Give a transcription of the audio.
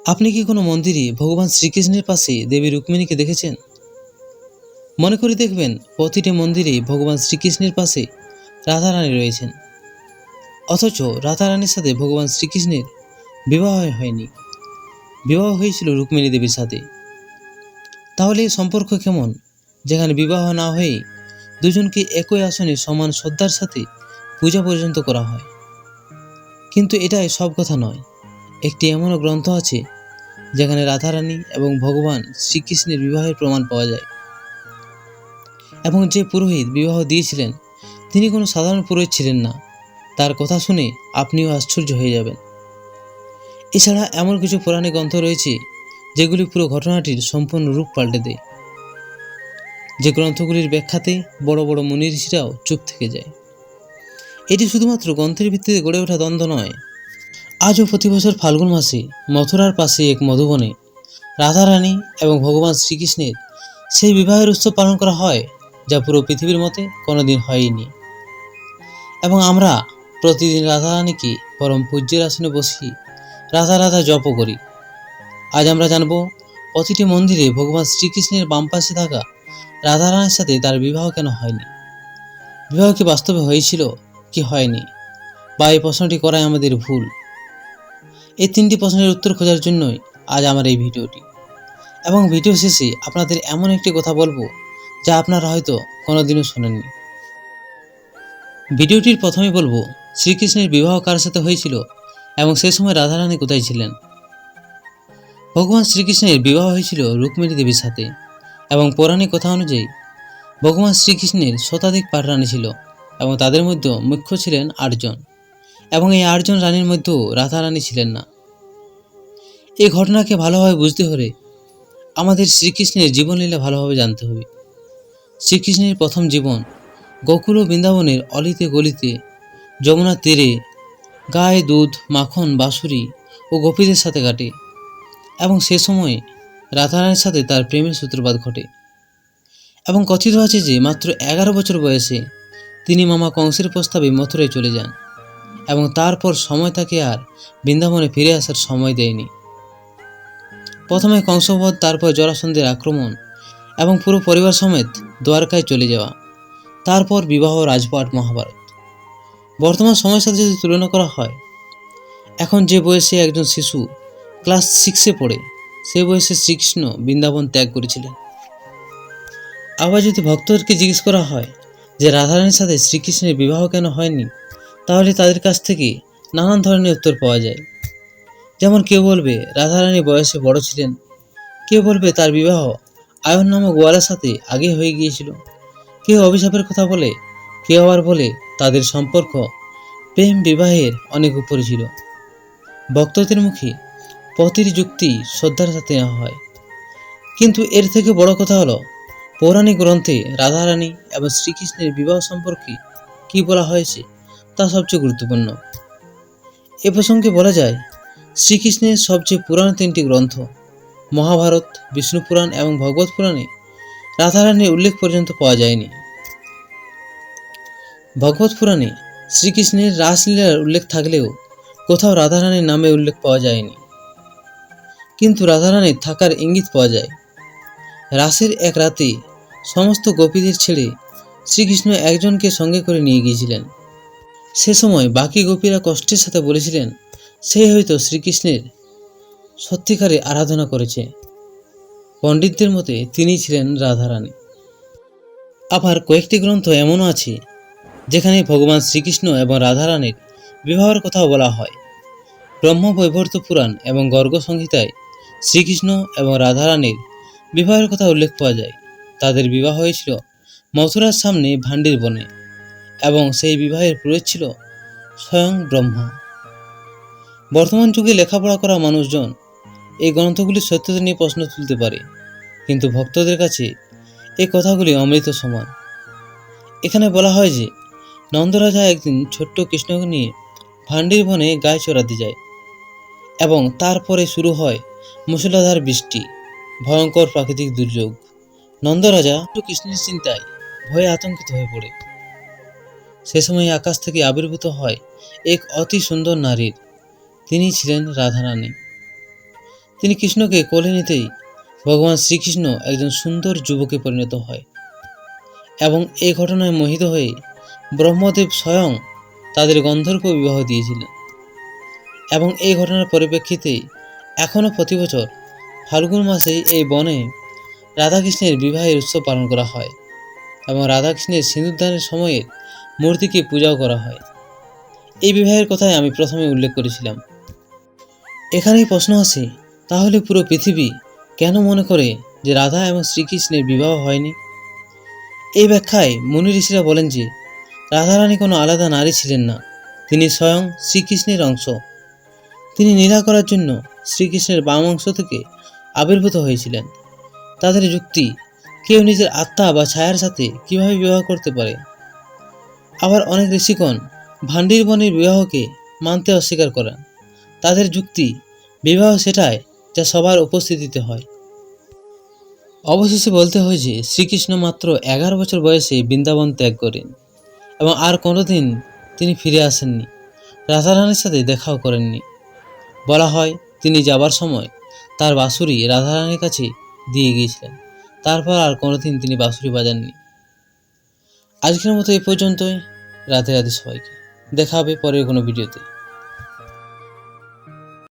আপনি কি কোনো মন্দিরে ভগবান শ্রীকৃষ্ণের পাশে দেবী রুক্মিণীকে দেখেছেন? মনে করে দেখবেন প্রতিটি মন্দিরে ভগবান শ্রীকৃষ্ণের পাশে রাধারানী রয়েছেন, অথচ রাধারানীর সাথে ভগবান শ্রীকৃষ্ণের বিবাহ হয়নি, বিবাহ হয়েছিল রুক্মিণী দেবীর সাথে। তাহলে এই সম্পর্ক কেমন, যেখানে বিবাহ না হয়ে দুজনকে একই আসনে সমান শ্রদ্ধার সাথে পূজা পর্যন্ত করা হয়? কিন্তু এটাই সব কথা নয়। একটি এমনও গ্রন্থ আছে যেখানে রাধারানী এবং ভগবান শ্রীকৃষ্ণের বিবাহের প্রমাণ পাওয়া যায়, এবং যে পুরোহিত বিবাহ দিয়েছিলেন তিনি কোনো সাধারণ পুরোহিত ছিলেন না। তার কথা শুনে আপনিও আশ্চর্য হয়ে যাবেন। এছাড়া এমন কিছু পৌরাণিক গ্রন্থ রয়েছে যেগুলি পুরো ঘটনাটির সম্পূর্ণ রূপ পাল্টে দেয়, যে গ্রন্থগুলির ব্যাখ্যাতে বড় বড় মুনি ঋষিরাও চুপ থেকে যায়। এটি শুধুমাত্র গ্রন্থের ভিত্তিতে গড়ে ওঠা দ্বন্দ্ব নয়। আজও প্রতি বছর ফাল্গুন মাসে মথুরার পাশে এক মধুবনে রাধারানী এবং ভগবান শ্রীকৃষ্ণের সেই বিবাহের উৎসব পালন করা হয়, যা পুরো পৃথিবীর মতে কোনোদিন হয়নি। এবং আমরা প্রতিদিন রাধারানীকে পরম পূজ্যের আসনে বসিয়ে রাধা রাধা জপ করি। আজ আমরা জানব প্রতিটি মন্দিরে ভগবান শ্রীকৃষ্ণের বাম পাশে থাকা রাধারানীর সাথে তার বিবাহ কেন হয়নি। বিবাহ কি বাস্তবে হয়েছিল কি হয়নি, বা এই প্রশ্নটি করাই আমাদের ভুল? এই তিনটি প্রশ্নের উত্তর খোঁজার জন্যই আজ আমার এই ভিডিওটি। এবং ভিডিও শেষে আপনাদের এমন একটি কথা বলবো যা আপনারা হয়তো কোনোদিনও শোনেননি। ভিডিওটির প্রথমে বলবো শ্রীকৃষ্ণের বিবাহ কার সাথে হয়েছিল এবং সেই সময় রাধারানী কোথায় ছিলেন। ভগবান শ্রীকৃষ্ণের বিবাহ হয়েছিল রুক্মিণী দেবীর সাথে, এবং পৌরাণিক কথা অনুযায়ী ভগবান শ্রীকৃষ্ণের শতাধিক পাটরানী ছিল, এবং তাদের মধ্যে মুখ্য ছিলেন 8 জন, এবং এই 8 জন রানীর মধ্যেও রাধারানী ছিলেন না। এই ঘটনাকে ভালোভাবে বুঝতে হলে আমাদের শ্রীকৃষ্ণের জীবনলীলা ভালোভাবে জানতে হবে। শ্রীকৃষ্ণের প্রথম জীবন গোকুল ও বৃন্দাবনের অলিতে গলিতে, যমুনার তীরে, গায়ে দুধ মাখন বাঁশুরি ও গোপীদের সাথে কাটে, এবং সে সময় রাধারানীর সাথে তার প্রেমের সূত্রপাত ঘটে। এবং কথিত আছে যে মাত্র 11 বছর বয়সে তিনি মামা কংসের প্রস্তাবে মথুরায় চলে যান, এবং তারপর সময় তাকে আর বৃন্দাবনে ফিরে আসার সময় দেয়নি। প্রথমে কংসবধ, তারপর জরাসন্ধের আক্রমণ, এবং পুরো পরিবার সমেত দ্বারকায় চলে যাওয়া, তারপর বিবাহ, রাজপাট, মহাভারত। বর্তমান সময়ের সাথে যদি তুলনা করা হয়, এখন যে বয়সে একজন শিশু ক্লাস 6-এ পড়ে, সে বয়সে শ্রীকৃষ্ণ বৃন্দাবন ত্যাগ করেছিলেন। আবার যদি ভক্তদেরকে জিজ্ঞেস করা হয় যে রাধারানীর সাথে শ্রীকৃষ্ণের বিবাহ কেন হয়নি, তাহলে তাদের কাছ থেকে নানান ধরনের উত্তর পাওয়া যায়। যেমন কেউ বলবে রাধারানী বয়সে বড় ছিলেন, কেউ বলবে তার বিবাহ আয়ন নামক গোয়ালের সাথে আগে হয়ে গিয়েছিল, কেউ অভিশাপের কথা বলে, কেউ আবার বলে তাদের সম্পর্ক প্রেম বিবাহের অনেক উপরে ছিল। ভক্তদের মুখে প্রতিটি যুক্তি শ্রদ্ধার সাথে নেওয়া হয়, কিন্তু এর থেকে বড় কথা হলো পৌরাণিক গ্রন্থে রাধারানী এবং শ্রীকৃষ্ণের বিবাহ সম্পর্কে কি বলা হয়েছে তা সবচেয়ে গুরুত্বপূর্ণ। এ প্রসঙ্গে বলা যায়, শ্রীকৃষ্ণের সবচেয়ে পুরানো 3টি গ্রন্থ মহাভারত, বিষ্ণু পুরাণ এবং ভগবত পুরাণে রাধারানীর উল্লেখ পর্যন্ত পাওয়া যায়নি। ভগবত পুরাণে শ্রীকৃষ্ণের রাসলীলার উল্লেখ থাকলেও কোথাও রাধারানীর নামে উল্লেখ পাওয়া যায়নি, কিন্তু রাধারানীর থাকার ইঙ্গিত পাওয়া যায়। রাসের এক রাতে সমস্ত গোপীদের ছেড়ে শ্রীকৃষ্ণ একজনকে সঙ্গে করে নিয়ে গিয়েছিলেন। সে সময় বাকি গোপীরা কষ্টের সাথে বলেছিলেন সে হয়তো শ্রীকৃষ্ণের সত্যিকারে আরাধনা করেছে। পণ্ডিতদের মতে তিনি ছিলেন রাধারানী। আবার কয়েকটি গ্রন্থ এমনও আছে যেখানে ভগবান শ্রীকৃষ্ণ এবং রাধারানীর বিবাহের কথাও বলা হয়। ব্রহ্মবৈবর্ত পুরাণ এবং গর্গ সংহিতায় শ্রীকৃষ্ণ এবং রাধারানীর বিবাহের কথা উল্লেখ পাওয়া যায়। তাদের বিবাহ হয়েছিল মথুরার সামনে ভান্ডির বনে, এবং সেই বিবাহের পুরোহিত ছিল স্বয়ং ব্রহ্মা। বর্তমান যুগে লেখাপড়া করা মানুষজন এই গ্রন্থগুলির সত্যতা নিয়ে প্রশ্ন তুলতে পারে, কিন্তু ভক্তদের কাছে এই কথাগুলি অমৃত সমান। এখানে বলা হয় যে নন্দরাজা একদিন ছোট্ট কৃষ্ণকে নিয়ে ভান্ডির বনে গায়ে চড়াতে যায়, এবং তারপরে শুরু হয় মুষলধার বৃষ্টি, ভয়ঙ্কর প্রাকৃতিক দুর্যোগ। নন্দরাজা কৃষ্ণের চিন্তায় ভয়ে আতঙ্কিত হয়ে পড়ে। সে সময় আকাশ থেকে আবির্ভূত হয় এক অতি সুন্দর নারীর, তিনি ছিলেন রাধারানী। তিনি কৃষ্ণকে কোলে নিতেই ভগবান শ্রীকৃষ্ণ একজন সুন্দর যুবকে পরিণত হয় এবং এই ঘটনায় মোহিত হয়ে ব্রহ্মদেব স্বয়ং তাদের গন্ধর্ব বিবাহ দিয়েছিলেন। এবং এই ঘটনার পরিপ্রেক্ষিতে এখনও প্রতি বছর ফাল্গুন মাসে এই বনে রাধাকৃষ্ণের বিবাহের উৎসব পালন করা হয় এবং রাধাকৃষ্ণের সিঁদুরদানের সময়ে মূর্তিকে পূজাও করা হয়। এই বিবাহের কথাই আমি প্রথমে উল্লেখ করেছিলাম। এখানেই প্রশ্ন আসে, তাহলে পুরো পৃথিবী কেন মনে করে যে রাধা এবং শ্রীকৃষ্ণের বিবাহ হয়নি? এই ব্যাখ্যায় মুনি ঋষিরা বলেন যে রাধারানী কোনো আলাদা নারী ছিলেন না, তিনি স্বয়ং শ্রীকৃষ্ণের অংশ। তিনি লীলা করার জন্য শ্রীকৃষ্ণের বাম অংশ থেকে আবির্ভূত হয়েছিলেন। তাদের যুক্তি, কেউ নিজের আত্মা বা ছায়ার সাথে কিভাবে বিবাহ করতে পারে? আবার অনেক ঋষিগণ ভান্ডির বনের বিবাহকে মানতে অস্বীকার করেন। তাদের যুক্তি, বিবাহ সেটাই যা সবার উপস্থিতিতে হয়। অবশেষে বলতে হয় যে শ্রীকৃষ্ণ মাত্র 11 বছর বয়সে বৃন্দাবন ত্যাগ করেন এবং আর কোনোদিন তিনি ফিরে আসেননি। রাধারানীর সাথে দেখাও করেননি। বলা হয় তিনি যাবার সময় তার বাঁশুরি রাধারানীর কাছে দিয়ে গিয়েছিলেন। তারপর আর কোনোদিন তিনি বাঁশুরি বাজাননি। আজকের মতো এই পর্যন্তই। রাধে রাধে সবাইকে। দেখা হবে পরের কোনো ভিডিওতে।